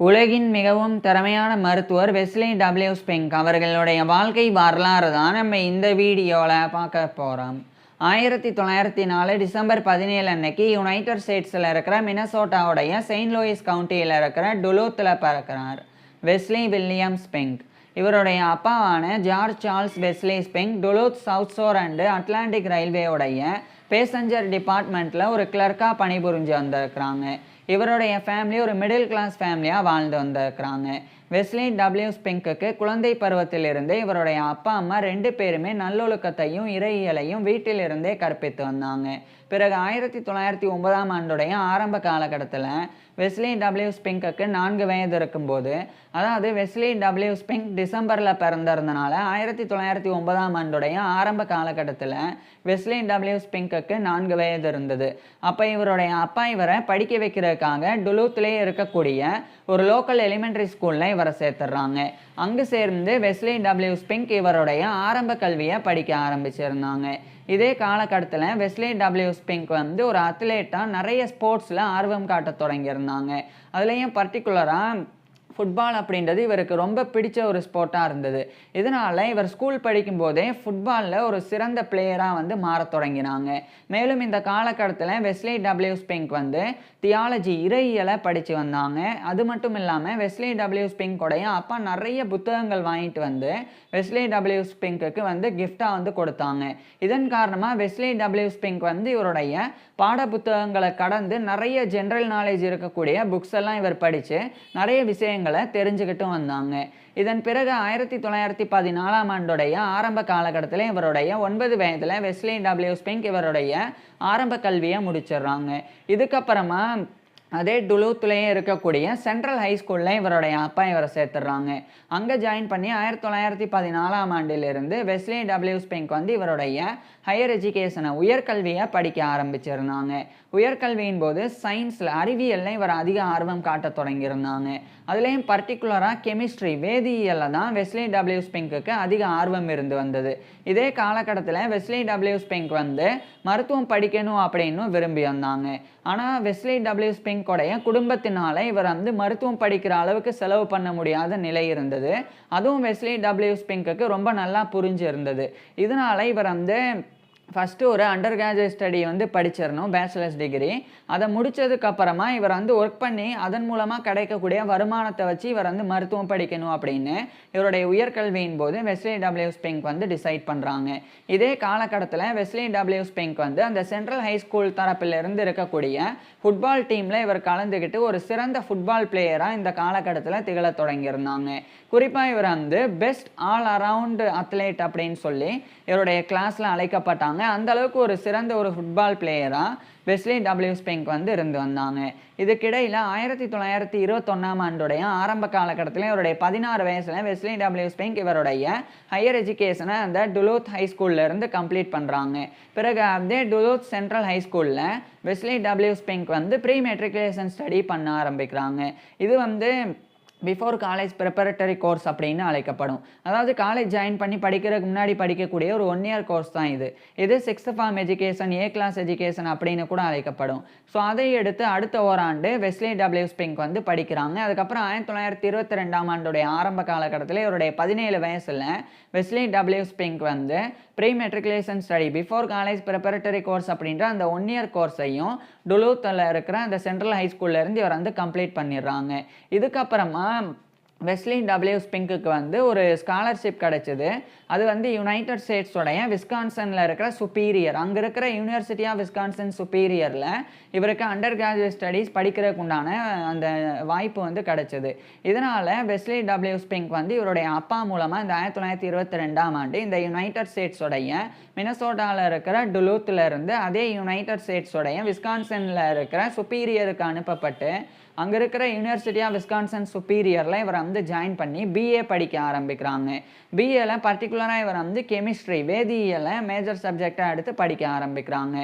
உலகின் மிகவும் திறமையான மருத்துவர் வெஸ்லி டபிள்யூ ஸ்பெங்க் அவர்களுடைய வாழ்க்கை வரலாறு தான் நம்ம இந்த வீடியோவில் பார்க்க போகிறோம். 1904 டிசம்பர் 17 அன்னைக்கு யுனைடெட் ஸ்டேட்ஸில் இருக்கிற மினசோட்டாவுடைய செயின்ட் லூயிஸ் கவுண்டியில் இருக்கிற டுலூத்தில் பிறக்கிறார் வெஸ்லி வில்லியம் ஸ்பெங்க். இவருடைய அப்பாவான George Charles Wesley Spink Duluth South Shore and Atlantic ரயில்வேவுடைய பேசஞ்சர் டிபார்ட்மெண்ட்டில் ஒரு கிளர்க்காக பணிபுரிஞ்சு வந்திருக்கிறாங்க. இவருடைய ஃபேமிலி ஒரு மிடில் கிளாஸ் ஃபேமிலியாக வாழ்ந்து வந்திருக்கிறாங்க. வெஸ்லி டபிள்யூ ஸ்பெங்க்குக்கு குழந்தை பருவத்திலிருந்தே இவருடைய அப்பா அம்மா 2 பேருமே நல்லொழுக்கத்தையும் இறையியலையும் வீட்டிலிருந்தே கற்பித்து வந்தாங்க. பிறகு 1909ஆம் ஆண்டுடைய ஆரம்ப காலகட்டத்தில் வெஸ்லி டபிள்யூ ஸ்பெங்க்குக்கு 4 வயது இருக்கும்போது, அதாவது வெஸ்லி டபிள்யூ ஸ்பெங்க் டிசம்பரில் பிறந்திருந்தனால 1909ஆம் ஆண்டுடைய ஆரம்ப காலகட்டத்தில் வெஸ்லி டபிள்யூ ஸ்பெங்க்குக்கு 4 வயது இருந்தது. அப்போ இவருடைய அப்பா இவரை படிக்க வைக்கிறதுக்காக டுலூத்லேயே இருக்கக்கூடிய ஒரு லோக்கல் எலிமெண்ட்ரி ஸ்கூலில் இவரை சேர்த்துடுறாங்க. அங்கு சேர்ந்து வெஸ்லி டபிள்யூ ஸ்பெங்க் இவருடைய ஆரம்ப கல்வியை படிக்க ஆரம்பிச்சிருந்தாங்க. இதே காலகட்டத்தில் வெஸ்லி டபிள்யூ ஸ்பெங்க் ஒரு அத்லெட்டாக நிறைய ஸ்போர்ட்ஸில் ஆர்வம் காட்ட தொடங்கியிருந்தாங்க. அதுலேயும் பர்டிகுலராக ஃபுட்பால் அப்படின்றது இவருக்கு ரொம்ப பிடிச்ச ஒரு ஸ்போர்ட்டாக இருந்தது. இதனால் இவர் ஸ்கூல் படிக்கும்போதே ஃபுட்பாலில் ஒரு சிறந்த பிளேயராக மாறத் தொடங்கினாங்க. மேலும் இந்த காலகட்டத்தில் வெஸ்லி டபிள்யூ ஸ்பெங்க் தியாலஜி இறையியலை படித்து வந்தாங்க. அது மட்டும் இல்லாமல் வெஸ்லி டபிள்யூ ஸ்பெங்க்குடைய அப்பா நிறைய புத்தகங்கள் வாங்கிட்டு வெஸ்லி டபிள்யூ ஸ்பெங்க்குக்கு கிஃப்டாக கொடுத்தாங்க. இதன் காரணமாக வெஸ்லி டபிள்யூ ஸ்பெங்க் இவருடைய பாட புத்தகங்களை கடந்து நிறைய ஜென்ரல் நாலேஜ் இருக்கக்கூடிய புக்ஸ் எல்லாம் இவர் படித்து நிறைய விஷயங்களை தெரிஞ்சுக்கிட்டும் வந்தாங்க. இதன் பிறகு 1914ஆம் ஆண்டுடைய ஆரம்ப காலகட்டத்தில் இவருடைய 9 வயதில் வெஸ்லி டபிள்யூ ஸ்பெங்க் இவருடைய ஆரம்ப கல்வியை முடிச்சிடுறாங்க. இதுக்கப்புறமா அதே டுலூத்லேயே இருக்கக்கூடிய சென்ட்ரல் ஹை ஸ்கூலில் இவருடைய அப்பா இவரை சேர்த்துடுறாங்க. அங்கே ஜாயின் பண்ணி 1914ஆம் ஆண்டிலிருந்து வெஸ்லி டபிள்யூ ஸ்பெங்க் இவருடைய ஹையர் எஜுகேஷனை உயர்கல்வியை படிக்க ஆரம்பிச்சிருந்தாங்க. உயர்கல்வியின் போது சயின்ஸில் அறிவியலில் இவர் அதிக ஆர்வம் காட்ட தொடங்கியிருந்தாங்க. அதுலேயும் பர்டிகுலராக கெமிஸ்ட்ரி வேதியியலில் தான் வெஸ்லி டபிள்யூ ஸ்பெங்க்குக்கு அதிக ஆர்வம் இருந்து வந்தது. இதே காலகட்டத்தில் வெஸ்லி டபிள்யூ ஸ்பெங்க் மருத்துவம் படிக்கணும் அப்படின்னு விரும்பி வந்தாங்க. ஆனால் வெஸ்லி டபிள்யூ ஸ்பெங்க்குடைய குடும்பத்தினால இவர் மருத்துவம் படிக்கிற அளவுக்கு செலவு பண்ண முடியாத நிலை இருந்தது. அதுவும் வெஸ்லி டபிள்யூ ஸ்பெங்க்குக்கு ரொம்ப நல்லா புரிஞ்சு இருந்தது. இதனால் இவர் ஃபஸ்ட்டு ஒரு அண்டர் கிராஜுவேட் ஸ்டடி படிச்சிடணும், பேச்சுலர்ஸ் டிகிரி. அதை முடித்ததுக்கப்புறமா இவர் ஒர்க் பண்ணி அதன் மூலமாக கிடைக்கக்கூடிய வருமானத்தை வச்சு இவர் மருத்துவம் படிக்கணும் அப்படின்னு இவருடைய உயர்கல்வியின் போது வெஸ்லி டபிள்யூ ஸ்பெங்க் டிசைட் பண்ணுறாங்க. இதே காலகட்டத்தில் வெஸ்லி டபிள்யூ ஸ்பெங்க் அந்த சென்ட்ரல் ஹை ஸ்கூல் தரப்பிலிருந்து இருக்கக்கூடிய ஃபுட்பால் டீமில் இவர் கலந்துக்கிட்டு ஒரு சிறந்த ஃபுட்பால் பிளேயராக இந்த காலகட்டத்தில் திகழ தொடங்கியிருந்தாங்க. குறிப்பாக இவர் பெஸ்ட் ஆல் அரவுண்ட் அத்லெட் அப்படின்னு சொல்லி இவருடைய கிளாஸில் அழைக்கப்பட்டாங்க. அந்த அளவுக்கு ஒரு சிறந்த ஒரு ஃபுட்பால் பிளேயராக வெஸ்லி டபிள்யூ ஸ்பெங்க் இருந்து வந்தாங்க. இதுக்கிடையில் 1921ஆம் ஆண்டுடைய ஆரம்ப காலகட்டத்தில் இவருடைய 16 வயசில் வெஸ்லி டபிள்யூ ஸ்பெங்க் இவருடைய ஹையர் எஜுகேஷனை அந்த டுலூத் ஹை ஸ்கூல்லேருந்து கம்ப்ளீட் பண்ணுறாங்க. பிறகு அதே டுலூத் சென்ட்ரல் ஹை ஸ்கூலில் Wesley W Spink pre matriculation study பண்ண ஆரம்பிக்கிறாங்க. இது பிஃபோர் காலேஜ் ப்ரிப்பரேட்டரி கோர்ஸ் அப்படின்னு அழைக்கப்படும். அதாவது காலேஜ் ஜாயின் பண்ணி படிக்கிறதுக்கு முன்னாடி படிக்கக்கூடிய ஒரு 1 இயர் கோர்ஸ் தான் இது. 6th form education, A class education அப்படின்னு கூட அழைக்கப்படும். ஸோ அதை எடுத்து அடுத்த ஓராண்டு வெஸ்லி டபிள்யூ ஸ்பெங்க் படிக்கிறாங்க. அதுக்கப்புறம் 1922ஆம் ஆண்டுடைய ஆரம்ப காலகட்டத்தில் இவருடைய 17 வயசில் Wesley W Spink pre matriculation study before college preparatory course அப்படின்ற அந்த 1 இயர் கோர்ஸையும் டுலூத்தில் இருக்கிற அந்த சென்ட்ரல் ஹை ஸ்கூல்லேருந்து இவர் கம்ப்ளீட் பண்ணிடுறாங்க. இதுக்கப்புறமா வெஸ்லி டபிள்யூ ஸ்பெங்க்குக்கு ஒரு ஸ்காலர்ஷிப் கிடைச்சிது. அது யுனைடெட் ஸ்டேட்ஸோடைய விஸ்கான்சனில் இருக்கிற சுப்பீரியர், அங்கே இருக்கிற யூனிவர்சிட்டி ஆஃப் விஸ்கான்சன் சுப்பீரியரில் இவருக்கு அண்டர் கிராஜுவேட் ஸ்டடீஸ் படிக்கிறதுக்கு உண்டான அந்த வாய்ப்பு கிடைச்சிது. இதனால் வெஸ்லி டபிள்யூ ஸ்பெங்க் இவருடைய அப்பா மூலமாக இந்த 1922ஆம் ஆண்டு இந்த யுனைடெட் ஸ்டேட்ஸோடைய மினசோட்டாவில் இருக்கிற டுலூத்தில் இருந்து அதே யுனைடெட் ஸ்டேட்ஸோடைய விஸ்கான்சனில் இருக்கிற சுப்பீரியருக்கு அனுப்பப்பட்டு அங்கே இருக்கிற யூனிவர்சிட்டி ஆஃப் விஸ்கான்சன் சுப்பீரியரில் இவர் ஜாயின் பண்ணி பிஏ படிக்க ஆரம்பிக்கிறாங்க. பிஏல பர்டிகுலராக இவர் கெமிஸ்ட்ரி வேதியியலை மேஜர் சப்ஜெக்டாக எடுத்து படிக்க ஆரம்பிக்கிறாங்க.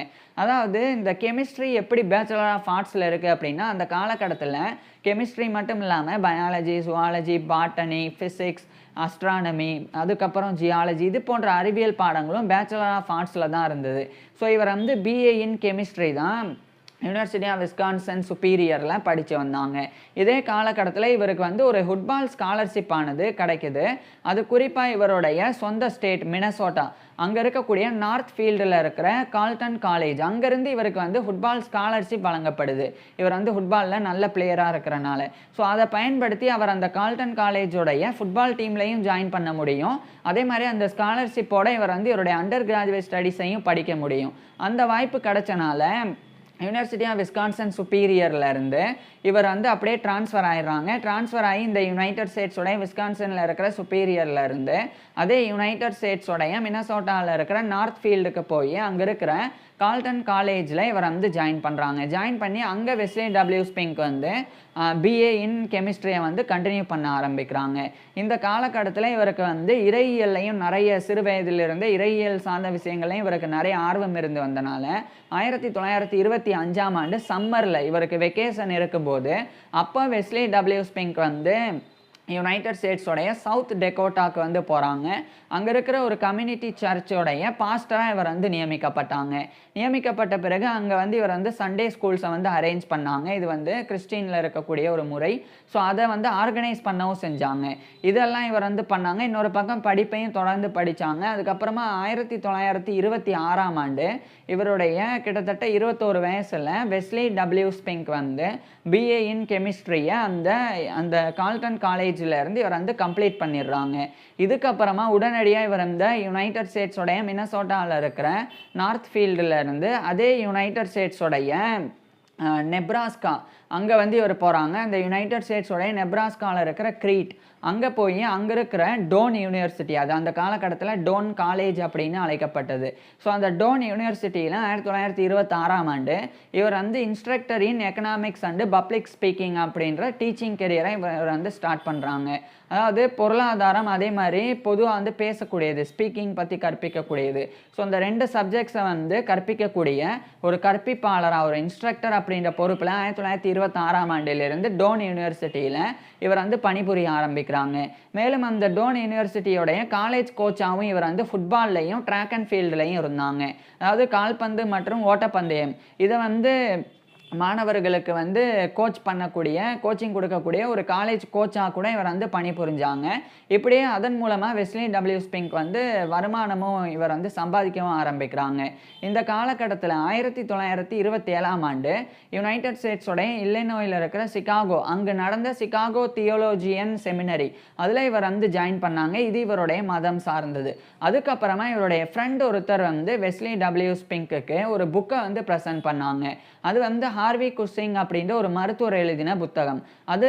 அதாவது இந்த கெமிஸ்ட்ரி எப்படி பேச்சுலர் ஆஃப் ஆர்ட்ஸில் இருக்குது அப்படின்னா, அந்த காலகட்டத்தில் கெமிஸ்ட்ரி மட்டும் இல்லாமல் biology, zoology, botany, physics, astronomy, அதுக்கப்புறம் ஜியாலஜி, இது போன்ற அறிவியல் பாடங்களும் பேச்சுலர் ஆஃப் ஆர்ட்ஸில் தான் இருந்தது. ஸோ இவர் பிஏ இன் கெமிஸ்ட்ரி தான் யுனிவர்சிட்டி ஆஃப் விஸ்கான்சன் சுப்பீரியரில் படித்து வந்தாங்க. இதே காலகட்டத்தில் இவருக்கு வந்து ஒரு ஃபுட்பால் ஸ்காலர்ஷிப் ஆனது கிடைக்குது. அது குறிப்பாக இவருடைய சொந்த ஸ்டேட் மினசோட்டா, அங்கே இருக்கக்கூடிய நார்த் ஃபீல்டில் இருக்கிற கால்டன் காலேஜ், அங்கேருந்து இவருக்கு வந்து ஃபுட்பால் ஸ்காலர்ஷிப் வழங்கப்படுது. இவர் வந்து ஃபுட்பாலில் நல்ல பிளேயராக இருக்கிறனால. ஸோ அதை பயன்படுத்தி அவர் அந்த கால்டன் காலேஜோடைய ஃபுட்பால் டீம்லையும் ஜாயின் பண்ண முடியும். அதே மாதிரி அந்த ஸ்காலர்ஷிப்போட இவர் வந்து இவருடைய அண்டர் கிராஜுவேட் ஸ்டடீஸையும் படிக்க முடியும். அந்த வாய்ப்பு கிடைச்சனால யுனிவர்சிட்டி ஆஃப் விஸ்கான்சன் சுப்பீரியர்லேருந்து இவர் வந்து அப்படியே ட்ரான்ஸ்ஃபர் ஆயிடுறாங்க. ட்ரான்ஸ்ஃபர் ஆகி இந்த யுனைடெட் ஸ்டேட்ஸோடைய விஸ்கான்சனில் இருக்கிற சுப்பீரியர்லேருந்து அதே யுனைடெட் ஸ்டேட்ஸோடைய மினசோட்டாவில் இருக்கிற நார்த் ஃபீல்டுக்கு போய் அங்கே இருக்கிற கால்டன் காலேஜில் இவர் வந்து ஜாயின் பண்ணுறாங்க. ஜாயின் பண்ணி அங்கே வெஸ்லி டபிள்யூ ஸ்பிங்க் வந்து பிஏ இன் கெமிஸ்ட்ரியை வந்து கண்டினியூ பண்ண ஆரம்பிக்கிறாங்க. இந்த காலகட்டத்தில் இவருக்கு வந்து இறையியல்லையும் நிறைய சிறு வயதிலிருந்து இறையியல் சார்ந்த விஷயங்களையும் இவருக்கு நிறைய ஆர்வம் இருந்து வந்தனால 1925ஆம் ஆண்டு சம்மரில் இவருக்கு வெக்கேஷன் இருக்கும்போது அப்போ வெஸ்லி டபிள்யூ ஸ்பிங்க் வந்து யுனைடெட் ஸ்டேட்ஸோடைய சவுத் டெக்கோட்டாக்கு வந்து போகிறாங்க. அங்கே இருக்கிற ஒரு கம்யூனிட்டி சர்ச்சோடைய பாஸ்டராக இவர் வந்து நியமிக்கப்பட்டாங்க. நியமிக்கப்பட்ட பிறகு அங்கே வந்து இவர் வந்து சண்டே ஸ்கூல்ஸை வந்து அரேஞ்ச் பண்ணாங்க. இது வந்து கிறிஸ்டினில் இருக்கக்கூடிய ஒரு முறை. ஸோ அதை வந்து ஆர்கனைஸ் பண்ணவும் செஞ்சாங்க. இதெல்லாம் இவர் வந்து பண்ணாங்க. இன்னொரு பக்கம் படிப்பையும் தொடர்ந்து படித்தாங்க. அதுக்கப்புறமா 1926ஆம் ஆண்டு இவருடைய கிட்டத்தட்ட 21 வயசில் வெஸ்லி டபிள்யூ ஸ்பிங்க் வந்து பிஏ இன் கெமிஸ்ட்ரியை அந்த கால்டன் காலேஜிலேருந்து இவர் வந்து கம்ப்ளீட் பண்ணிடுறாங்க. இதுக்கப்புறமா உடனடியாக இவர் இந்த யுனைடெட் ஸ்டேட்ஸோடைய மினசோட்டாவில் இருக்கிற நார்த் ஃபீல்டில் இருந்து அதே யுனைடெட் ஸ்டேட்ஸோடைய நெப்ராஸ்கா அங்கே வந்து இவர் போகிறாங்க. அந்த யுனைடெட் ஸ்டேட்ஸோடைய நெப்ராஸ்காவில் இருக்கிற க்ரீட் அங்கே போய் அங்கே இருக்கிற டோன் யூனிவர்சிட்டி, அது அந்த காலகட்டத்தில் டோன் காலேஜ் அப்படின்னு அழைக்கப்பட்டது. ஸோ அந்த டோன் யூனிவர்சிட்டியில் 1926ஆம் ஆண்டு இவர் வந்து instructor in economics and public speaking அப்படின்ற டீச்சிங் கெரியரை இவர் வந்து ஸ்டார்ட் பண்ணுறாங்க. அதாவது பொருளாதாரம் அதே மாதிரி பொதுவாக வந்து பேசக்கூடியது, ஸ்பீக்கிங் பற்றி கற்பிக்கக்கூடியது. ஸோ அந்த 2 சப்ஜெக்ட்ஸை வந்து கற்பிக்கக்கூடிய ஒரு கற்பிப்பாளராக ஒரு இன்ஸ்ட்ரக்டர் அப்படின்ற பொறுப்பில் 1926ஆம் ஆண்டிலிருந்து டோன் யூனிவர்சிட்டியில் இவர் வந்து பணிபுரிய ஆரம்பிக்கிறாங்க. மேலும் அந்த டோன் யூனிவர்சிட்டியோடைய காலேஜ் கோச்சாகவும் இவர் வந்து ஃபுட்பால்லையும் ட்ராக் அண்ட் ஃபீல்டுலையும் இருந்தாங்க. அதாவது கால்பந்து மற்றும் ஓட்டப்பந்தயம் இதை வந்து மாணவர்களுக்கு வந்து கோச்சிங் கொடுக்கக்கூடிய ஒரு காலேஜ் கோச்சாக கூட இவர் வந்து பணிபுரிஞ்சாங்க. இப்படியே அதன் மூலமாக வெஸ்லி டபிள்யூ ஸ்பிங்க் வந்து வருமானமும் இவர் வந்து சம்பாதிக்கவும் ஆரம்பிக்கிறாங்க. இந்த காலகட்டத்தில் 1927ஆம் ஆண்டு யுனைடெட் ஸ்டேட்ஸோடைய இல்லினாய்ஸில் இருக்கிற சிகாகோ, அங்கு நடந்த சிகாகோ தியோலோஜியன் செமினரி, அதில் இவர் வந்து ஜாயின் பண்ணாங்க. இது இவருடைய மதம் சார்ந்தது. அதுக்கப்புறமா இவருடைய ஃப்ரெண்ட் ஒருத்தர் வந்து வெஸ்லி டபிள்யூ ஸ்பிங்க்கு ஒரு புக்கை வந்து ப்ரெசென்ட் பண்ணாங்க. அது வந்து ஹார்வி குசிங் அப்படின்ற ஒரு மருத்துவர் எழுதின புத்தகம். அது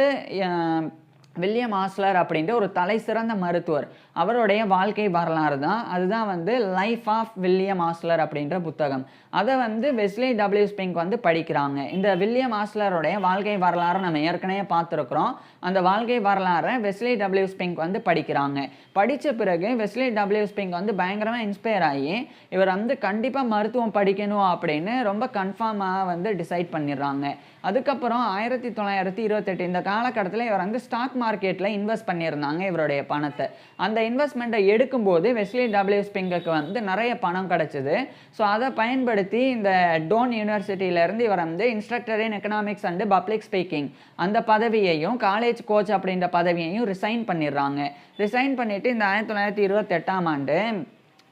வில்லியம் ஆஸ்லர் அப்படின்ற ஒரு தலை சிறந்த மருத்துவர், அவருடைய வாழ்க்கை வரலாறு தான். அதுதான் வந்து லைஃப் ஆஃப் வில்லியம் ஆஸ்லர் அப்படின்ற புத்தகம். அதை வந்து வெஸ்லி டபிள்யூ ஸ்பிங்க் வந்து படிக்கிறாங்க. இந்த வில்லியம் ஆஸ்லருடைய வாழ்க்கை வரலாறு நம்ம ஏற்கனவே பார்த்துருக்குறோம். அந்த வாழ்க்கை வரலாறை வெஸ்லி டபிள்யூ ஸ்பிங்க் வந்து படிக்கிறாங்க. படித்த பிறகு வெஸ்லி டபிள்யூ ஸ்பிங்க் வந்து பயங்கரமாக இன்ஸ்பயர் ஆகி இவர் வந்து கண்டிப்பாக மருத்துவம் படிக்கணும் அப்படின்னு ரொம்ப கன்ஃபார்மாக வந்து டிசைட் பண்ணிடுறாங்க. அதுக்கப்புறம் 1928 இந்த காலகட்டத்தில் இவர் வந்து ஸ்டாக் மார்க்கெட்டில் இன்வெஸ்ட் பண்ணியிருந்தாங்க இவருடைய பணத்தை. அந்த இன்வெஸ்ட்மெண்ட்டை எடுக்கும்போது வெஸ்லி டபிள்யூ ஸ்பிங்க்கு வந்து நிறைய பணம் கிடச்சிது. ஸோ அதை பயன்படுத்தி இந்த டோன் யூனிவர்சிட்டியிலேருந்து இவர் வந்து instructor in economics and public speaking அந்த பதவியையும் காலேஜ் கோச் அப்படின்ற பதவியையும் ரிசைன் பண்ணிடுறாங்க. ரிசைன் பண்ணிவிட்டு இந்த 1928ஆம் ஆண்டு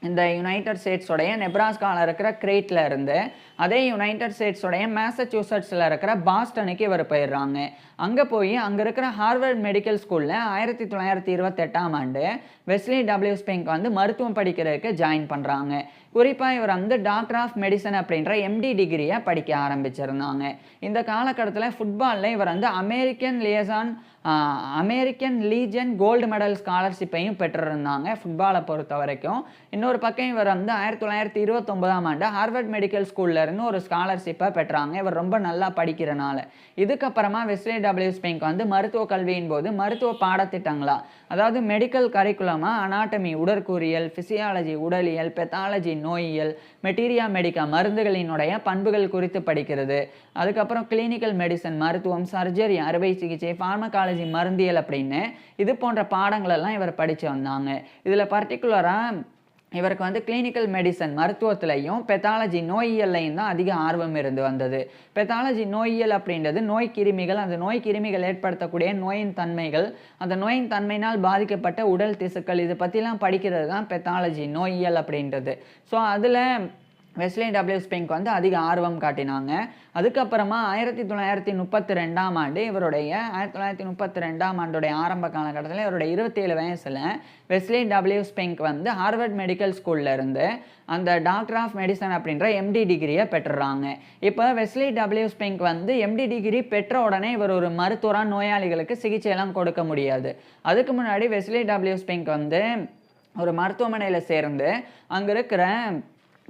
இந்த யுனைடெட் ஸ்டேட்ஸோடைய நெப்ராஸ்காவில் இருக்கிற கிரேட்டில் இருந்து அதே யுனைடெட் ஸ்டேட்ஸோடைய மேசச்சூசட்ஸில் இருக்கிற பாஸ்டனுக்கு இவர் போயிடுறாங்க. அங்கே போய் அங்கே இருக்கிற ஹார்வர்ட் மெடிக்கல் ஸ்கூலில் 1928ஆம் ஆண்டு வெஸ்லி டபிள்யூ ஸ்பிங்க் வந்து மருத்துவம் படிக்கிறதுக்கு ஜாயின் பண்ணுறாங்க. குறிப்பாக இவர் வந்து டாக்டர் ஆஃப் மெடிசன் அப்படின்ற எம்டி டிகிரியை படிக்க ஆரம்பிச்சிருந்தாங்க. இந்த காலகட்டத்தில் ஃபுட்பாலில் இவர் வந்து அமெரிக்கன் லீஜன் கோல்டு மெடல் ஸ்காலர்ஷிப்பையும் பெற்றிருந்தாங்க ஃபுட்பாலை பொறுத்த வரைக்கும். இன்னொரு பக்கம் இவர் வந்து 1929ஆம் ஆண்டு ஹார்வர்ட் மெடிக்கல் ஸ்கூல்லேருந்து ஒரு ஸ்காலர்ஷிப்பை பெற்றாங்க, இவர் ரொம்ப நல்லா படிக்கிறனால. இதுக்கப்புறமா வெஸ்லி டபிள்யூ ஸ்பிங்க் வந்து மருத்துவ கல்வியின் போது மருத்துவ பாடத்திட்டங்களா, அதாவது மெடிக்கல் கரிக்குலமாக அனாட்டமி உடற்கூறியல், ஃபிசியாலஜி உடலியல், பெத்தாலஜி நோயியல், மெட்டீரியா மெடிக்கா மருந்துகளினுடைய பண்புகள் குறித்து படிக்கிறது, அதுக்கப்புறம் கிளினிக்கல் மெடிசன் மருத்துவம், சர்ஜரி அறுவை சிகிச்சை, ஃபார்மகாலஜி மருந்தியல் அப்படின்னு இது போன்ற பாடங்களெல்லாம் இவர் படித்து வந்தாங்க. இதில் பர்டிகுலராக இவருக்கு வந்து கிளினிக்கல் மெடிசன் மருத்துவத்திலையும் பெத்தாலஜி நோயியல்லையும் தான் அதிக ஆர்வம் இருந்து வந்தது. பெத்தாலஜி நோயியல் அப்படின்றது நோய் கிருமிகள், அந்த நோய் கிருமிகள் ஏற்படுத்தக்கூடிய நோயின் தன்மைகள், அந்த நோயின் தன்மையினால் பாதிக்கப்பட்ட உடல் திசுக்கள் இது பற்றிலாம் படிக்கிறது தான் பெத்தாலஜி நோயியல் அப்படின்றது. ஸோ அதில் வெஸ்லி டபிள்யூ ஸ்பெங்க் வந்து அதிக ஆர்வம் காட்டினாங்க. அதுக்கப்புறமா 1932ஆம் ஆண்டு இவருடைய 1932ஆம் ஆண்டுடைய ஆரம்ப காலகட்டத்தில் இவருடைய 27 வயசில் வெஸ்லி டபிள்யூ ஸ்பெங்க் வந்து ஹார்வர்ட் மெடிக்கல் ஸ்கூலில் இருந்து அந்த டாக்டர் ஆஃப் மெடிசன் அப்படின்ற எம்டி டிகிரியை பெற்றுறாங்க. இப்போ வெஸ்லி டபிள்யூ ஸ்பெங்க் வந்து எம்டி டிகிரி பெற்ற உடனே இவர் ஒரு மருத்துவராக நோயாளிகளுக்கு சிகிச்சையெல்லாம் கொடுக்க முடியாது. அதுக்கு முன்னாடி வெஸ்லி டபிள்யூ ஸ்பெங்க் வந்து ஒரு மருத்துவமனையில் சேர்ந்து அங்கே இருக்கிற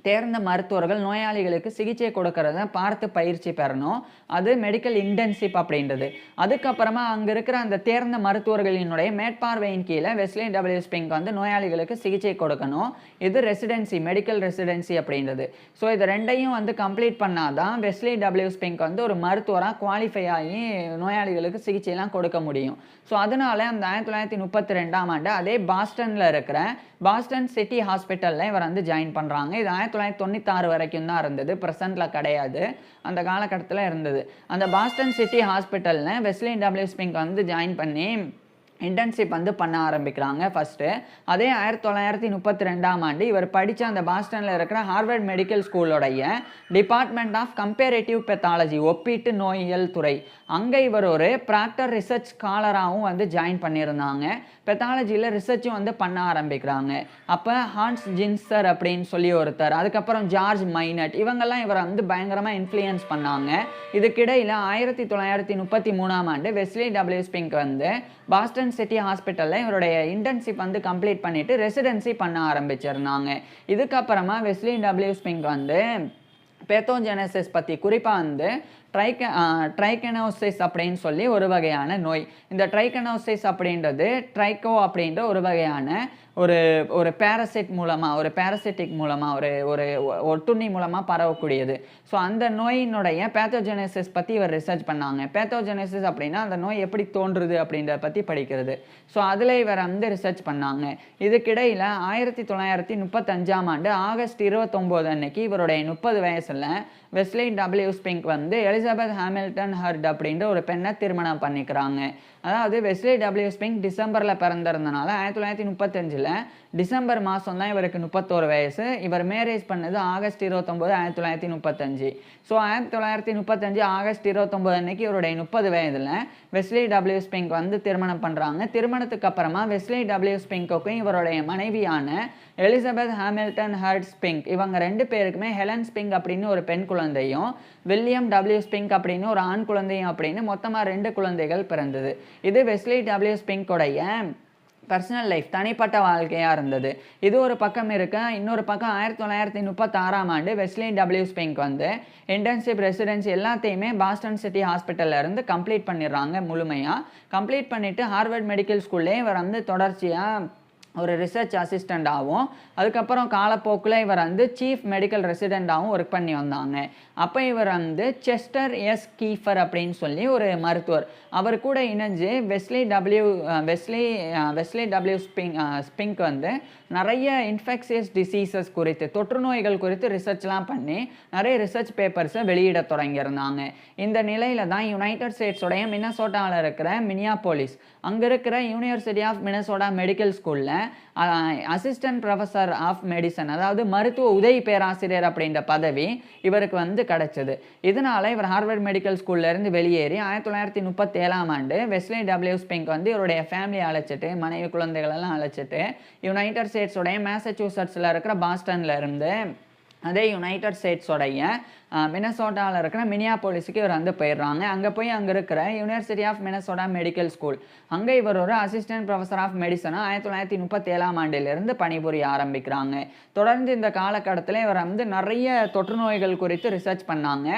தேர்ந்த மருத்துவர்கள் நோயாளிகளுக்கு சிகிச்சை கொடுக்கறத பார்த்து பயிற்சி பெறணும். அது மெடிக்கல் இன்டென்சிவ் அப்படின்றது. அதுக்கப்புறமா அங்கே இருக்கிற அந்த தேர்ந்த மருத்துவர்களினுடைய மேற்பார்வையின் கீழே வெஸ்லி டபிள்யூ ஸ்பெங்க் வந்து நோயாளிகளுக்கு சிகிச்சை கொடுக்கணும். இது ரெசிடென்சி, மெடிக்கல் ரெசிடென்சி அப்படின்றது. ஸோ இது ரெண்டையும் வந்து கம்ப்ளீட் பண்ணாதான் வெஸ்லி டபிள்யூ ஸ்பெங்க் வந்து ஒரு மருத்துவராக குவாலிஃபை ஆகி நோயாளிகளுக்கு சிகிச்சைலாம் கொடுக்க முடியும். ஸோ அதனால அந்த 1932ஆம் ஆண்டு அதே பாஸ்டனில் இருக்கிற பாஸ்டன் சிட்டி ஹாஸ்பிட்டலில் இவர் வந்து ஜாயின் பண்ணுறாங்க. இது 1996 வரைக்கும் தான் இருந்தது, ப்ரெசென்ட்டில் கிடையாது, அந்த காலகட்டத்தில் இருந்தது. அந்த பாஸ்டன் சிட்டி ஹாஸ்பிட்டலில் வெஸ்லி டபிள்யூ ஸ்பெங்க் வந்து ஜாயின் பண்ணி இன்டர்ன்ஷிப் வந்து பண்ண ஆரம்பிக்கிறாங்க ஃபஸ்ட்டு. அதே 1932ஆம் ஆண்டு இவர் படித்த அந்த பாஸ்டனில் இருக்கிற ஹார்வர்ட் மெடிக்கல் ஸ்கூலோடைய டிபார்ட்மெண்ட் ஆஃப் கம்பேரேட்டிவ் பெத்தாலஜி, ஒப்பீட்டு நோயியல் துறை, அங்கே இவர் ஒரு ப்ராக்டர் ரிசர்ச் ஸ்காலராகவும் வந்து ஜாயின் பண்ணியிருந்தாங்க. பெத்தாலஜியில் ரிசர்ச்சும் வந்து பண்ண ஆரம்பிக்கிறாங்க. அப்போ ஹான்ஸ் ஜின்சர் அப்படின்னு சொல்லி ஒருத்தர், அதுக்கப்புறம் ஜார்ஜ் மைனட், இவங்கெல்லாம் இவரை வந்து பயங்கரமாக இன்ஃப்ளூயன்ஸ் பண்ணாங்க. இதுக்கிடையில் 1933ஆம் ஆண்டு வெஸ்லி டபிள்யூ ஸ்பெங்க் வந்து பாஸ்டன் சிட்டி ஹாஸ்பிட்டலில் இவருடைய இன்டர்ன்ஷிப் வந்து கம்ப்ளீட் பண்ணிவிட்டு ரெசிடென்சி பண்ண ஆரம்பிச்சிருந்தாங்க. இதுக்கப்புறமா வெஸ்லி டபிள்யூ ஸ்பெங்க் வந்து பேத்தோஜெனசிஸ் பற்றி, குறிப்பாக வந்து ட்ரைகனோசிஸ் அப்படின்னு சொல்லி ஒரு வகையான நோய். இந்த ட்ரைகனோசிஸ் அப்படின்றது ட்ரைகோ அப்படின்ற ஒரு வகையான ஒரு பேரசைட் மூலமாக, ஒரு பேரசிட்டிக் மூலமாக, ஒரு ஒட்டுண்ணி மூலமாக பரவக்கூடியது. ஸோ அந்த நோயினுடைய பேத்தோஜெனசிஸ் பற்றி இவர் ரிசர்ச் பண்ணாங்க. பேத்தோஜெனசிஸ் அப்படின்னா அந்த நோய் எப்படி தோன்றுது அப்படின்றத பற்றி படிக்கிறது. ஸோ அதில் இவர் வந்து ரிசர்ச் பண்ணாங்க. இதுக்கிடையில் 1935ஆம் ஆண்டு ஆகஸ்ட் 29 அன்னைக்கு இவருடைய 30 வயசில் வெஸ்லி டபிள்யூ ஸ்பெங்க் வந்து எலிசபெத் ஹாமில்டன் ஹர்ட் அப்படின்ற ஒரு பெண்ணை திருமணம் பண்ணிக்கிறாங்க. அதாவது வெஸ்லி டபிள்யூ ஸ்பெங்க் டிசம்பரில் பிறந்திருந்தனால 1935 டிசம்பர் மாதம் தான் இவருக்கு 31 வயசு. இவர் மேரேஜ் பண்ணது ஆகஸ்ட் 29, 1935. ஸோ 1935 ஆகஸ்ட் 29 அன்னைக்கு இவருடைய 30 வயதில் வெஸ்லி டபிள்யூ ஸ்பெங்க் வந்து திருமணம் பண்ணுறாங்க. திருமணத்துக்கு அப்புறமா வெஸ்லி டபிள்யூ ஸ்பெங்க்குக்கும் இவருடைய மனைவியான எலிசபெத் ஹாமில்டன் ஹர்ட் ஸ்பெங்க், இவங்க 2 பேருக்குமே ஹெலன் ஸ்பெங்க் அப்படின்னு ஒரு பெண் குழந்தையும் வில்லியம் டபிள்யூ ஸ்பெங்க் அப்படின்னு ஒரு ஆண் குழந்தையும் அப்படின்னு மொத்தமாக 2 குழந்தைகள் பிறந்தது. இது வெஸ்லி டபிள்யூ ஸ்பெங்க்குடைய பர்சனல் லைஃப், தனிப்பட்ட வாழ்க்கையாக இருந்தது. இது ஒரு பக்கம் இருக்க, இன்னொரு பக்கம் 1936ஆம் ஆண்டு வெஸ்லி டபிள்யூ ஸ்பெங்க் வந்து இன்டர்ன்ஷிப், ரெசிடென்சி எல்லாத்தையுமே பாஸ்டன் சிட்டி ஹாஸ்பிட்டலில் இருந்து கம்ப்ளீட் பண்ணிடுறாங்க. முழுமையாக கம்ப்ளீட் பண்ணிவிட்டு ஹார்வர்ட் மெடிக்கல் ஸ்கூல்லே இவர் வந்து தொடர்ச்சியாக ஒரு ரிசர்ச் அசிஸ்டண்ட்டாகவும், அதுக்கப்புறம் காலப்போக்கில் இவர் வந்து சீஃப் மெடிக்கல் ரெசிடெண்ட்டாகவும் ஒர்க் பண்ணி வந்தாங்க. அப்போ இவர் வந்து செஸ்டர் எஸ் கீஃபர் அப்படின்னு சொல்லி ஒரு மருத்துவர், அவர் கூட இணைஞ்சு வெஸ்லி டபிள்யூ ஸ்பெங்க் வந்து நிறைய இன்ஃபெக்ஷியஸ் டிசீசஸ் குறித்து, தொற்று நோய்கள் குறித்து ரிசர்ச்லாம் பண்ணி நிறைய ரிசர்ச் பேப்பர்ஸை வெளியிட தொடங்கியிருந்தாங்க. இந்த நிலையில தான் யுனைடெட் ஸ்டேட்ஸோடைய மினசோட்டாவில் இருக்கிற மினியாபோலிஸ், அங்கே இருக்கிற யூனிவர்சிட்டி ஆஃப் மினசோட்டா மெடிக்கல் ஸ்கூலில் அசிஸ்டன்ட் ப்ரொஃபஸர் ஆஃப் மெடிசன், அதாவது மருத்துவ உதவி பேராசிரியர் அப்படின்ற பதவி இவருக்கு வந்து கிடைச்சது. இதனால இவர் ஹார்வர்ட் மெடிக்கல் ஸ்கூல்ல இருந்து வெளியேறி 1937ஆம் ஆண்டு வெஸ்லி டபிள்யூ ஸ்பெங்க் வந்து இவருடைய ஃபேமிலியை அழைச்சிட்டு, மனைவி குழந்தைகளெல்லாம் அழைச்சிட்டு யுனைடெட் ஸ்டேட்ஸோடைய மேசச்சூசட்ஸில் இருக்கிற பாஸ்டன்ல இருந்து அதே யுனைடெட் ஸ்டேட்ஸோடைய மினசோட்டாவில் இருக்கிற மினியாபோலிஸுக்கு இவர் வந்து போயிடுறாங்க. அங்கே போய் அங்கே இருக்கிற university of Minnesota medical school, அங்கே இவர் ஒரு அசிஸ்டன்ட் ப்ரொஃபஸர் ஆஃப் மெடிசனாக 1937ஆம் ஆண்டிலிருந்து பணிபுரிய ஆரம்பிக்கிறாங்க. தொடர்ந்து இந்த காலகட்டத்தில் இவர் வந்து நிறைய தொற்று நோய்கள் குறித்து ரிசர்ச் பண்ணாங்க.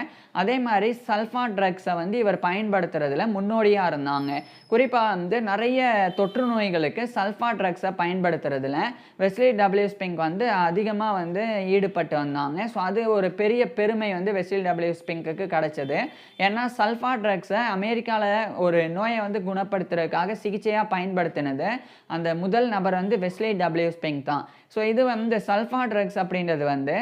அதே மாதிரி சல்ஃபா ட்ரக்ஸை வந்து இவர் பயன்படுத்துறதுல முன்னோடியாக இருந்தாங்க. குறிப்பாக வந்து நிறைய தொற்று நோய்களுக்கு சல்ஃபா ட்ரக்ஸை பயன்படுத்துறதுல வெஸ்லி டபிள்யூ ஸ்பெங்க் வந்து அதிகமாக வந்து ஈடுபட்டு வந்தாங்க. ஸோ அது ஒரு பெரிய பெருமை வந்து வெஸ்லி டபிள்யூ ஸ்பெங்க்கு கிடைச்சது. ஏன்னா சல்ஃபா ட்ரக்ஸை அமெரிக்காவில் ஒரு நோயை வந்து குணப்படுத்துறதுக்காக சிகிச்சையாக பயன்படுத்தினது அந்த முதல் நபர் வந்து வெஸ்லி டபிள்யூ ஸ்பெங்க் தான். ஸோ இது வந்து சல்ஃபா ட்ரக்ஸ் அப்படின்றது வந்து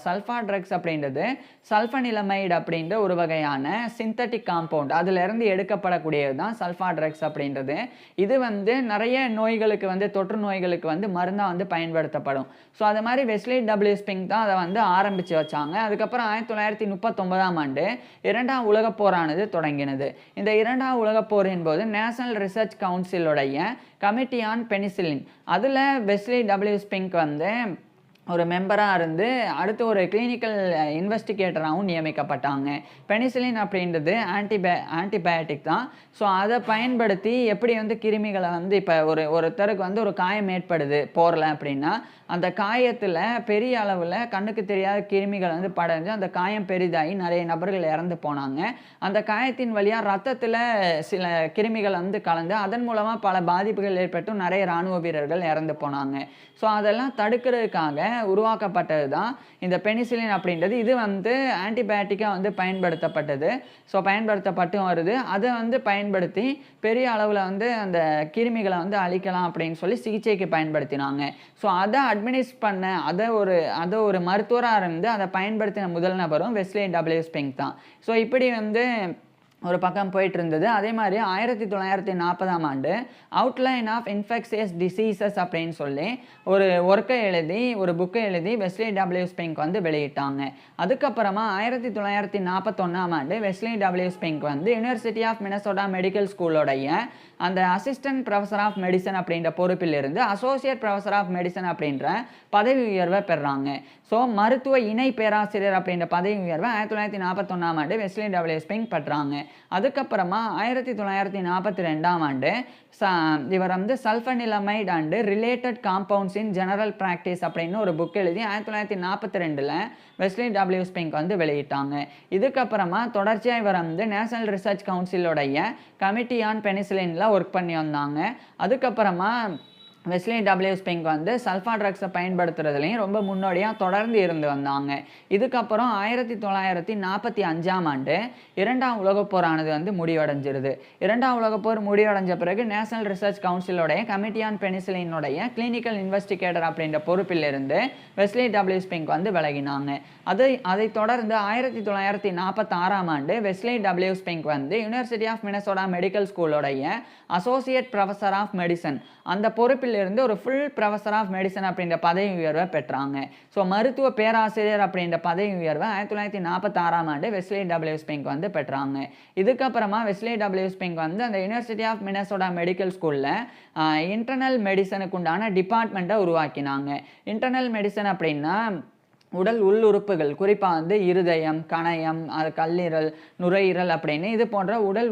சல்ஃபா ட்ரக்ஸ் அப்படின்றது சல்ஃபனிலமைடு அப்படின்ற ஒரு வகையான சிந்தட்டிக் காம்பவுண்ட் அதிலிருந்து எடுக்கப்படக்கூடியது தான் சல்ஃபா ட்ரக்ஸ் அப்படின்றது. இது வந்து நிறைய நோய்களுக்கு வந்து தொற்று நோய்களுக்கு வந்து மருந்தாக வந்து பயன்படுத்தப்படும். ஸோ அது மாதிரி வெஸ்லி டபிள்யூ ஸ்பிங்க் தான் அதை வந்து ஆரம்பித்து வச்சாங்க. அதுக்கப்புறம் 1939ஆம் ஆண்டு இரண்டாம் உலகப் போரானது தொடங்கினது. இந்த இரண்டாம் உலகப் போரின் போது நேஷனல் ரிசர்ச் கவுன்சிலுடைய கமிட்டி ஆன் பெனிசிலின் அதில் வெஸ்லி டபிள்யூ ஸ்பிங்க் வந்து ஒரு மெம்பராக இருந்து அடுத்து ஒரு கிளினிக்கல் இன்வெஸ்டிகேட்டராகவும் நியமிக்கப்பட்டாங்க. பெனிசிலின் அப்படின்றது ஆன்டிபயோட்டிக் தான். ஸோ அதை பயன்படுத்தி எப்படி வந்து கிருமிகளை வந்து இப்போ ஒருத்தருக்கு வந்து ஒரு காயம் ஏற்படுது போரில் அப்படின்னா அந்த காயத்தில் பெரிய அளவில் கண்ணுக்கு தெரியாத கிருமிகள் வந்து படைஞ்சு அந்த காயம் பெரிதாகி நிறைய நபர்கள் இறந்து போனாங்க. அந்த காயத்தின் வழியாக ரத்தத்தில் சில கிருமிகள் வந்து கலந்து அதன் மூலமாக பல பாதிப்புகள் ஏற்பட்டு நிறைய இராணுவ வீரர்கள் இறந்து போனாங்க. ஸோ அதெல்லாம் தடுக்கிறதுக்காக உருவாக்கப்பட்டது தான் இந்த பெனிசிலின் அப்படின்றது. இது வந்து ஆன்டிபயோட்டிக்காக வந்து பயன்படுத்தப்பட்டது. ஸோ பயன்படுத்தப்பட்டும் வருது. அதை வந்து பயன்படுத்தி பெரிய அளவில் வந்து அந்த கிருமிகளை வந்து அழிக்கலாம் அப்படின்னு சொல்லி சிகிச்சைக்கு பயன்படுத்தினாங்க. ஸோ அதை அட்மினிஸ்ட் பண்ண அதை ஒரு மருத்துவராக இருந்து அதை பயன்படுத்தின முதல் நபரும் வெஸ்லி டபிள்யூ ஸ்பிங்க் தான். ஸோ இப்படி வந்து ஒரு பக்கம் போயிட்டு இருந்தது. அதே மாதிரி 1940ஆம் ஆண்டு அவுட்லைன் ஆஃப் இன்ஃபெக்ஷியஸ் டிசீசஸ் அப்படின்னு சொல்லி ஒரு புக்கை எழுதி வெஸ்லி டபிள்யூ ஸ்பிங்க் வந்து வெளியிட்டாங்க. அதுக்கப்புறமா 1941ஆம் ஆண்டு வெஸ்லி டபிள்யூ ஸ்பிங்க் வந்து யூனிவர்சிட்டி ஆஃப் மினசோட்டா மெடிக்கல் ஸ்கூலோடைய அந்த அசிஸ்டன்ட் ப்ரொஃபஸர் ஆஃப் மெடிசன் அப்படின்ற பொறுப்பில் இருந்து அசோசியேட் ப்ரொஃபஸர் ஆஃப் மெடிசன் அப்படின்ற பதவி உயர்வை பெறாங்க. ஸோ மருத்துவ இணை பேராசிரியர் அப்படின்ற பதவி உயர்வை 1941ஆம் ஆண்டு வெஸ்லி டபிள்யூ ஸ்பிங்க் பெற்றாங்க. அதுக்கப்புறமா 1942ஆம் ஆண்டு இவர் வந்து sulfanilamide and related compounds in general practice அப்படின்னு ஒரு புக் எழுதி 1942 வெஸ்லி டபிள்யூ ஸ்பிங்க் வந்து வெளியிட்டாங்க. இதுக்கப்புறமா தொடர்ச்சியாக இவர் வந்து நேஷனல் ரிசர்ச் கவுன்சிலோடைய கமிட்டி ஆன் பெனிசிலினில் ஒர்க் பண்ணி வந்தாங்க. அதுக்கப்புறமா வெஸ்லி டபிள்யூ ஸ்பிங்க் வந்து சல்ஃபா ட்ரக்ஸை பயன்படுத்துறதுலையும் ரொம்ப முன்னோடியாக தொடர்ந்து இருந்து வந்தாங்க. இதுக்கப்புறம் 1945ஆம் ஆண்டு இரண்டாம் உலகப் போரானது வந்து முடிவடைஞ்சிருது. இரண்டாம் உலகப் போர் முடிவடைஞ்ச பிறகு நேஷனல் ரிசர்ச் கவுன்சிலோடைய கமிட்டி ஆன் பெனிசிலினுடைய கிளினிக்கல் இன்வெஸ்டிகேட்டர் அப்படின்ற பொறுப்பில் இருந்து வெஸ்லி டபிள்யூ ஸ்பிங்க் வந்து விலகினாங்க. அதை தொடர்ந்து 1946ஆம் ஆண்டு வெஸ்லி டபிள்யூ ஸ்பிங்க் வந்து யூனிவர்சிட்டி ஆஃப் மினசோட்டா மெடிக்கல் ஸ்கூலோடைய அசோசியேட் ப்ரொஃபஸர் ஆஃப் மெடிசன் அந்த பொறுப்பில் இருந்து ஒரு ஃபுல் ப்ரொஃபஸர் ஆஃப் மெடிசன் அப்படின்ற பதவி உயர்வை பெற்றாங்க. ஸோ மருத்துவ பேராசிரியர் அப்படின்ற பதவி உயர்வை 1946ஆம் ஆண்டு வெஸ்லி டபிள்யூ ஸ்பிங்க் வந்து பெற்றாங்க. இதுக்கப்புறமா வெஸ்லி டபிள்யூ ஸ்பிங்க் வந்து அந்த யூனிவர்சிட்டி ஆஃப் மினசோட்டா மெடிக்கல் ஸ்கூலில் இன்டர்னல் மெடிசனுக்கு உண்டான டிபார்ட்மெண்ட்டை உருவாக்கினாங்க. இன்டர்னல் மெடிசன் அப்படின்னா உடல் உள்ளுறுப்புகள், குறிப்பாக வந்து இருதயம், கணையம், கல்லீரல், நுரையீரல் அப்படின்னு இது போன்ற உடல்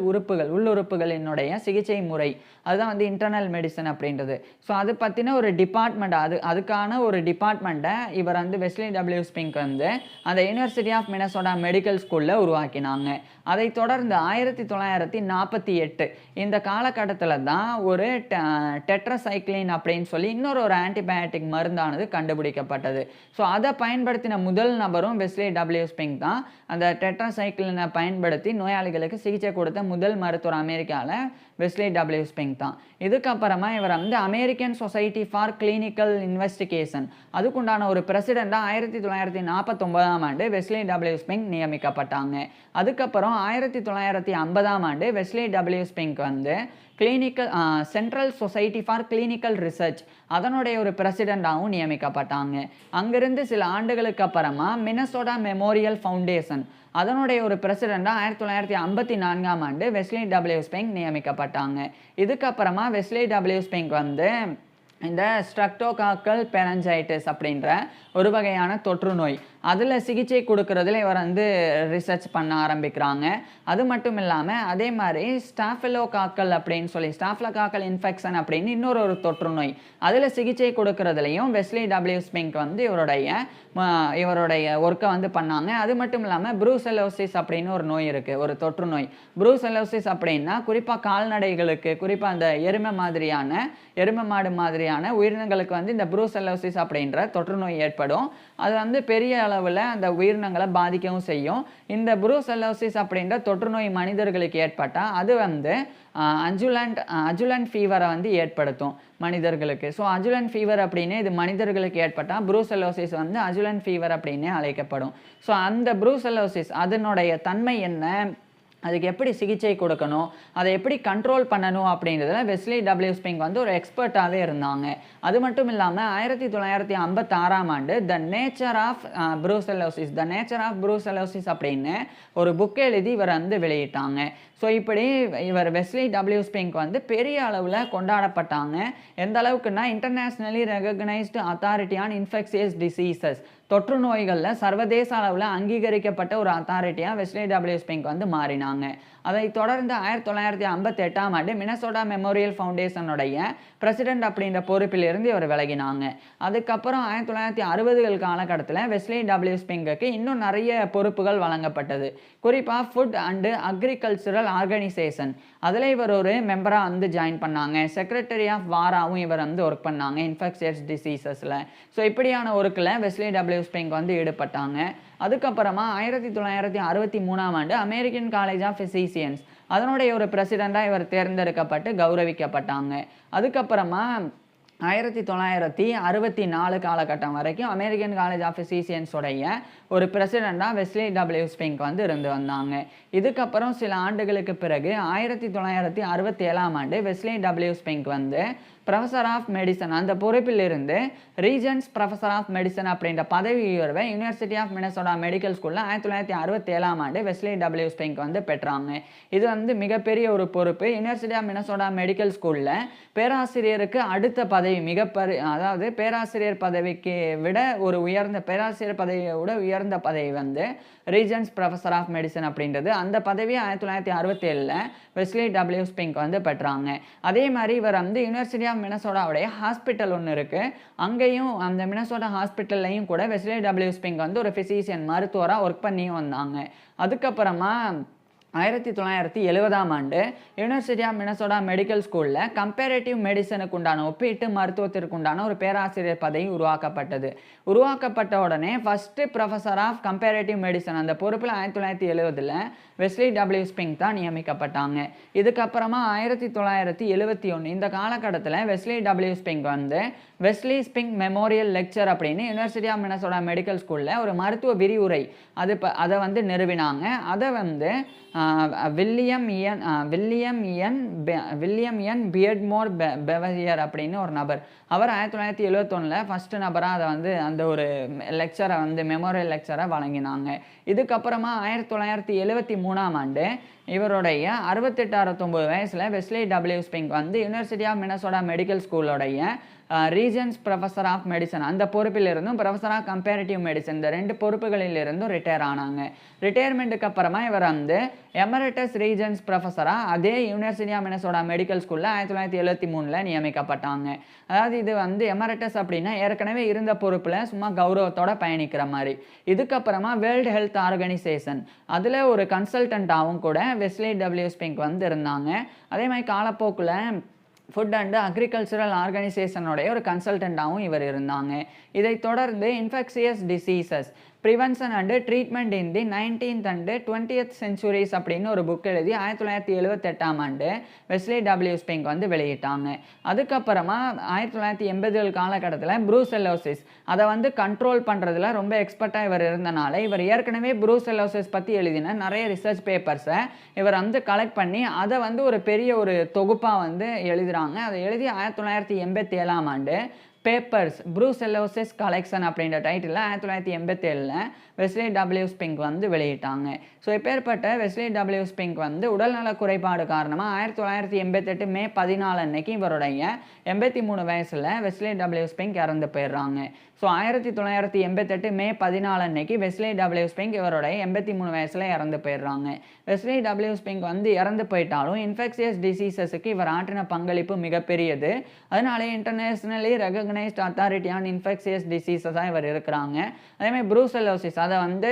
உள்ளுறுப்புகளினுடைய சிகிச்சை முறை அதுதான் வந்து இன்டர்னல் மெடிசன் அப்படின்றது. ஸோ அது பற்றின ஒரு டிபார்ட்மெண்ட் அதுக்கான ஒரு டிபார்ட்மெண்ட்டை இவர் வந்து வெஸ்லி டபிள்யூ ஸ்பிங்க் வந்து அந்த யூனிவர்சிட்டி ஆஃப் மினசோட்டா மெடிக்கல் ஸ்கூலில் உருவாக்கினாங்க. அதை தொடர்ந்து 1948 இந்த காலகட்டத்தில் தான் ஒரு டெட்ராசைக்ளின் அப்படின்னு சொல்லி இன்னொரு ஆன்டிபயோட்டிக் மருந்தானது கண்டுபிடிக்கப்பட்டது. ஸோ அதை பயன்படுத்தின முதல் நபரும் வெஸ்லி டபிள்யூ ஸ்பிங்க் தான். அந்த டெட்ராசைக்ளினை பயன்படுத்தி நோயாளிகளுக்கு சிகிச்சை கொடுத்த முதல் மருத்துவர் அமெரிக்காவில் வெஸ்லி டபிள்யூ ஸ்பிங்க் தான். இதுக்கப்புறமா இவர் வந்து American society for clinical investigation அதுக்குண்டான ஒரு பிரசிடெண்ட்டாக 1949ஆம் ஆண்டு வெஸ்லி டபிள்யூ ஸ்பிங்க் நியமிக்கப்பட்டாங்க. அதுக்கப்புறம் 1950ஆம் ஆண்டு வெஸ்லி டபிள்யூ ஸ்பிங்க் வந்து central society for clinical research அதனுடைய ஒரு பிரசிடெண்ட்டாகவும் நியமிக்கப்பட்டாங்க. அங்கிருந்து சில ஆண்டுகளுக்கு அப்புறமா மினசோட்டா மெமோரியல் ஃபவுண்டேஷன் அதனுடைய ஒரு பிரசிடெண்ட்டாக 1954ஆம் ஆண்டு வெஸ்லி டபிள்யூ ஸ்பிங்க் நியமிக்கப்பட்டாங்க. இதுக்கப்புறமா வெஸ்லி டபிள்யூ ஸ்பிங்க் வந்து இந்த ஸ்ட்ரெப்டோகாக்கல் பெரஞ்சைட்டிஸ் அப்படின்ற ஒரு வகையான தொற்று நோய் அதில் சிகிச்சை கொடுக்கறதுல இவர் வந்து ரிசர்ச் பண்ண ஆரம்பிக்கிறாங்க. அது மட்டும் இல்லாமல் அதே மாதிரி ஸ்டாஃபிலோகாக்கல் அப்படின்னு சொல்லி ஸ்டாஃபிலோகாக்கல் இன்ஃபெக்ஷன் அப்படின்னு இன்னொரு தொற்று நோய் அதில் சிகிச்சை கொடுக்கறதுலையும் வெஸ்லி டபிள்யூ ஸ்பிங்க் வந்து இவருடைய ஒர்க்கை வந்து பண்ணாங்க. அது மட்டும் இல்லாமல் ப்ரூசெலோசிஸ் அப்படின்னு ஒரு நோய் இருக்குது, ஒரு தொற்று நோய். ப்ரூசெலோசிஸ் அப்படின்னா குறிப்பாக கால்நடைகளுக்கு, குறிப்பாக அந்த எருமை மாடு மாதிரியான உயிரினங்களுக்கு வந்து இந்த ப்ரூசெலோசிஸ் அப்படின்ற தொற்று நோய் ஏற்படும். அது வந்து பெரிய அளவில் அந்த உயிரினங்களை பாதிக்கவும் செய்யும். இந்த புரூசெல்லோசிஸ் அப்படின்ற தொற்றுநோய் மனிதர்களுக்கு ஏற்பட்டால் அது வந்து அஜுலண்ட் ஃபீவரை வந்து ஏற்படுத்தும் மனிதர்களுக்கு. ஸோ அஜுலண்ட் ஃபீவர் அப்படின்னு இது மனிதர்களுக்கு ஏற்பட்டால் புரூசெல்லோசிஸ் வந்து அஜுலண்ட் ஃபீவர் அப்படின்னே அழைக்கப்படும். ஸோ அந்த புரூசெல்லோசிஸ் அதனுடைய தன்மை என்ன, அதுக்கு எப்படி சிகிச்சை கொடுக்கணும், அதை எப்படி கண்ட்ரோல் பண்ணணும் அப்படின்றதுல வெஸ்லி டபிள்யூ ஸ்பிங்க் வந்து ஒரு எக்ஸ்பர்ட்டாகவே இருந்தாங்க. அது மட்டும் இல்லாமல் 1956ஆம் ஆண்டு த நேச்சர் ஆஃப் புரூசெல்லோசிஸ் அப்படின்னு ஒரு புக் எழுதி இவர் வந்து வெளியிட்டாங்க. ஸோ இப்படி இவர் வெஸ்லி டபிள்யூ ஸ்பிங்க் வந்து பெரிய அளவில் கொண்டாடப்பட்டாங்க. எந்த அளவுக்குன்னா internationally recognised authority on infectious diseases, தொற்று நோய்களில் சர்வதேச அளவில் அங்கீகரிக்கப்பட்ட ஒரு அத்தாரிட்டியாக வெஸ்லி டபிள்யூ ஸ்பிங்க் வந்து மாறினாங்க. அதைத் தொடர்ந்து 1958ஆம் ஆண்டு மினசோட்டா மெமோரியல் ஃபவுண்டேஷனுடைய பிரசிடென்ட் அப்படின்ற பொறுப்பிலிருந்து இவர் விலகினாங்க. அதுக்கப்புறம் 1960கள் காலகட்டத்தில் வெஸ்லி டபிள்யூ ஸ்பிங்குக்கு இன்னும் நிறைய பொறுப்புகள் வழங்கப்பட்டது. குறிப்பாக ஃபுட் அண்டு அக்ரிகல்ச்சரல் ஆர்கனைசேஷன், அதில் இவர் ஒரு மெம்பராக வந்து ஜாயின் பண்ணாங்க. செக்ரட்டரி ஆஃப் வாராவும் இவர் வந்து ஒர்க் பண்ணாங்க இன்ஃபெக்ஷியஸ் டிசீசஸில். ஸோ இப்படியான ஒர்க்கில் வெஸ்லி டபிள்யூ ஸ்பிங்க் வந்து ஈடுபட்டாங்க. அதுக்கப்புறமா 1963ஆம் ஆண்டு அமெரிக்கன் காலேஜ் ஆஃப் ஃபிசிசியன்ஸ் அதனுடைய ஒரு பிரசிடெண்டாக இவர் தேர்ந்தெடுக்கப்பட்டு கௌரவிக்கப்பட்டாங்க. அதுக்கப்புறமா 1964 காலகட்டம் வரைக்கும் அமெரிக்கன் காலேஜ் ஆஃப் ஃபிசிசியன்ஸோடைய ஒரு பிரசிடெண்டாக வெஸ்லி டபிள்யூ ஸ்பிங்க் வந்து இருந்து வந்தாங்க. இதுக்கப்புறம் சில ஆண்டுகளுக்கு பிறகு 1967ஆம் ஆண்டு வெஸ்லி டபிள்யூ ஸ்பிங்க் வந்து ப்ரொஃபஸர் ஆஃப் மெடிசன் அந்த பொறுப்பிலிருந்து ரீஜன்ஸ் ப்ரொஃபஸர் ஆஃப் மெடிசன் அப்படின்ற பதவி உயர்வை யூனிவர்சிட்டி ஆஃப் மினசோட்டா மெடிக்கல் ஸ்கூலில் 1967ஆம் ஆண்டு வெஸ்லி டபிள்யூ ஸ்பிங்க் வந்து பெற்றாங்க. இது வந்து மிகப்பெரிய ஒரு பொறுப்பு. யூனிவர்சிட்டி ஆஃப் மினசோட்டா மெடிக்கல் ஸ்கூலில் பேராசிரியருக்கு அடுத்த பதவி அதாவது பேராசிரியர் பதவிக்கு விட ஒரு உயர்ந்த பேராசிரியர் பதவியை விட உயர்ந்த பதவி வந்து ரீஜன்ஸ் ப்ரொஃபஸர் ஆஃப் மெடிசன் அப்படின்றது. அந்த பதவியை 1967 வெஸ்லி டபிள்யூ ஸ்பிங்க் வந்து பெற்றாங்க. அதே மாதிரி இவர் வந்து யூனிவர்சிட்டி ஆஃப் மினசோட்டாவுடைய ஹாஸ்பிட்டல் ஒன்று இருக்குது, அங்கேயும் அந்த மினசோட்டா ஹாஸ்பிட்டல்லையும் கூட வெஸ்லி டபிள்யூ ஸ்பிங்க் வந்து ஒரு ஃபிசிஷியன் மருத்துவராக ஒர்க் பண்ணியும் வந்தாங்க. அதுக்கப்புறமா 1970ஆம் ஆண்டு யூனிவர்சிட்டி ஆஃப் மினசோட்டா மெடிக்கல் ஸ்கூலில் கம்பேரேட்டிவ் மெடிசனுக்கு உண்டான ஒப்பீட்டு மருத்துவத்திற்கு உண்டான ஒரு பேராசிரியர் பதவி உருவாக்கப்பட்டது. உருவாக்கப்பட்ட உடனே first professor of comparative medicine அந்த பொறுப்பில் 1970 வெஸ்லி டபிள்யூ ஸ்பிங்க் தான் நியமிக்கப்பட்டாங்க. இதுக்கப்புறமா 1971 இந்த காலகட்டத்தில் வெஸ்லி டபிள்யூ ஸ்பிங்க் வந்து வெஸ்லி ஸ்பிங்க் மெமோரியல் லெக்சர் அப்படின்னு யூனிவர்சிட்டி ஆஃப் மினசோட்டா மெடிக்கல் ஸ்கூலில் ஒரு மருத்துவ விரிவுரை அதை வந்து நிறுவினாங்க. அதை வந்து வில்லியம் என் பியர்ட்மோர் பெவரியர் அப்படின்னு ஒரு நபர், அவர் 1971 ஃபஸ்ட்டு நபராக அதை வந்து அந்த ஒரு லெக்சரை வந்து மெமோரியல் லெக்சரை வழங்கினாங்க. இதுக்கப்புறமா 1973ஆம் ஆண்டு இவருடைய 68-69 வயசில் வெஸ்லி டபிள்யூ ஸ்பிங்க் வந்து யூனிவர்சிட்டி ஆஃப் மினசோட்டா மெடிக்கல் ஸ்கூலோடைய ரீஜன்ஸ் ப்ரொஃபஸர் ஆஃப் மெடிசன் அந்த பொறுப்பிலிருந்தும் ப்ரொஃபஸர் ஆஃப் கம்பேரிட்டிவ் மெடிசன் இந்த 2 பொறுப்புகளிலிருந்தும் ரிட்டையர் ஆனாங்க. ரிட்டையர்மெண்ட்டுக்கு அப்புறமா இவர் வந்து எமரிட்டஸ் ரீஜன்ஸ் ப்ரொஃபஸராக அதே யூனிவர்சிட்டி ஆஃப் மினசோட்டா மெடிக்கல் ஸ்கூலில் 1973 நியமிக்கப்பட்டாங்க. அதாவது இது வந்து எமரிட்டஸ் அப்படின்னா ஏற்கனவே இருந்த பொறுப்பில் சும்மா கௌரவத்தோட பயணிக்கிற மாதிரி. இதுக்கப்புறமா வேர்ல்டு ஹெல்த் ஆர்கனைசேஷன் அதில் ஒரு கன்சல்டண்ட்டாகவும் கூட வெஸ்லி டபிள்யூ ஸ்பிங்க் வந்து இருந்தாங்க. அதே மாதிரி காலப்போக்கில் ஃபுட் அண்டு அக்ரிகல்ச்சரல் ஆர்கனைசேஷனுடைய ஒரு கன்சல்டண்ட்டாகவும் இவர் இருந்தாங்க. இதை தொடர்ந்து infectious diseases prevention and treatment in the 19th and 20th centuries அப்படின்னு ஒரு புக் எழுதி 1978ஆம் ஆண்டு வெஸ்லி டபிள்யூ ஸ்பிங்க் வந்து வெளியிட்டாங்க. அதுக்கப்புறமா 1980 காலகட்டத்தில் புரூசெல்லோசிஸ் அதை வந்து கண்ட்ரோல் பண்ணுறதுல ரொம்ப எக்ஸ்பர்ட்டாக இவர் இருந்தனால இவர் ஏற்கனவே புரூசெல்லோசிஸ் பற்றி எழுதின நிறைய ரிசர்ச் பேப்பர்ஸை இவர் வந்து கலெக்ட் பண்ணி அதை வந்து ஒரு பெரிய ஒரு தொகுப்பாக வந்து எழுதுகிறாங்க. அதை எழுதி 1987ஆம் ஆண்டு பேப்பர்ஸ் புரூசெல்லோசிஸ் கலெக்ஷன் அப்படின்ற டைட்டில் 1987 வெஸ்லி டபிள்யூ ஸ்பிங்க் வந்து வெளியிட்டாங்க. ஸோ இப்பேற்பட்ட வெஸ்லி டபிள்யூ ஸ்பிங்க் வந்து உடல்நல குறைபாடு காரணமாக 1988 மே 14 அன்னைக்கு இவருடைய 83 வயசில் வெஸ்லி டபிள்யூ ஸ்பிங்க் இறந்து போயிடுறாங்க. ஸோ 1988 மே 14 அன்னைக்கு வெஸ்லி டபிள்யூ ஸ்பிங்க் இவருடைய 83 வயசில் இறந்து போயிடுறாங்க. வெஸ்லி டபிள்யூ ஸ்பிங்க் வந்து இறந்து போயிட்டாலும் இன்ஃபெக்ஷியஸ் டிசீசஸுக்கு இவர் ஆற்றின பங்களிப்பு மிகப்பெரியது. அதனாலே internationally recognised authority on infectious டிசீசஸாக இவர் இருக்கிறாங்க. அதேமாதிரி புரூசெல்லோசிஸ் அதை வந்து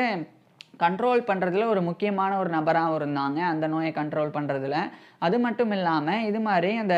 கண்ட்ரோல் பண்ணுறதுல ஒரு முக்கியமான ஒரு நபராகவும் இருந்தாங்க அந்த நோயை கண்ட்ரோல் பண்ணுறதுல. அது மட்டும் இல்லாமல் இது மாதிரி அந்த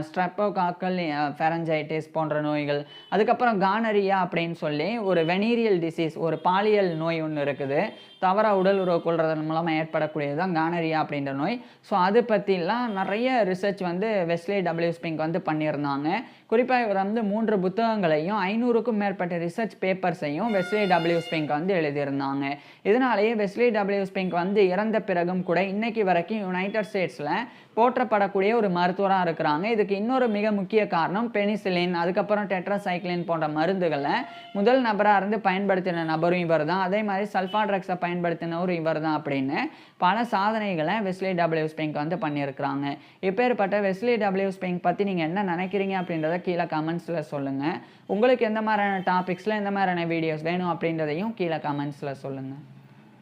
ஸ்ட்ரெப்டோகாக்கல் ஃபெரஞ்சைட்டிஸ் போன்ற நோய்கள், அதுக்கப்புறம் கானரியா அப்படின்னு சொல்லி ஒரு வெனீரியல் டிசீஸ், ஒரு பாலியல் நோய் ஒன்று இருக்குது. தவறாக உடல் உறவு கொள்றதன் மூலமாக ஏற்படக்கூடியது தான் கானரியா அப்படின்ற நோய். ஸோ அது பற்றிலாம் நிறைய ரிசர்ச் வந்து வெஸ்லி டபிள்யூ ஸ்பிங்க் வந்து பண்ணியிருந்தாங்க. குறிப்பாக இவர் வந்து 3 புத்தகங்களையும் 500க்கும் மேற்பட்ட ரிசர்ச் பேப்பர்ஸையும் வெஸ்லி டபிள்யூ ஸ்பிங்க் வந்து எழுதியிருந்தாங்க. இதனாலேயே வெஸ்லி டபிள்யூ ஸ்பிங்க் வந்து இறந்த பிறகும் கூட இன்னைக்கு வரைக்கும் யுனைடெட் ஸ்டேட்ஸில் போற்றப்படக்கூடிய ஒரு மருத்துவராக இருக்கிறாங்க. இதுக்கு இன்னொரு மிக முக்கிய காரணம் பெனிசிலின், அதுக்கப்புறம் டெட்ராசைக்ளின் போன்ற மருந்துகளை முதல் நபராக இருந்து பயன்படுத்தின நபரும் இவர் தான். அதே மாதிரி சல்ஃபாட்ரக்ஸை பயன்படுத்தினவரும் இவர் தான் அப்படின்னு பல சாதனைகளை வெஸ்லி டபிள்யூ ஸ்பிங்க் வந்து பண்ணியிருக்கிறாங்க. இப்பேற்பட்ட வெஸ்லி டபிள்யூ ஸ்பிங்க் பற்றி நீங்கள் என்ன நினைக்கிறீங்க அப்படின்றத கீழே கமெண்ட்ஸில் சொல்லுங்கள். உங்களுக்கு எந்த மாதிரியான டாபிக்ஸில் எந்த மாதிரியான வீடியோஸ் வேணும் அப்படின்றதையும் கீழே கமெண்ட்ஸில் சொல்லுங்கள்.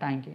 தேங்க்யூ.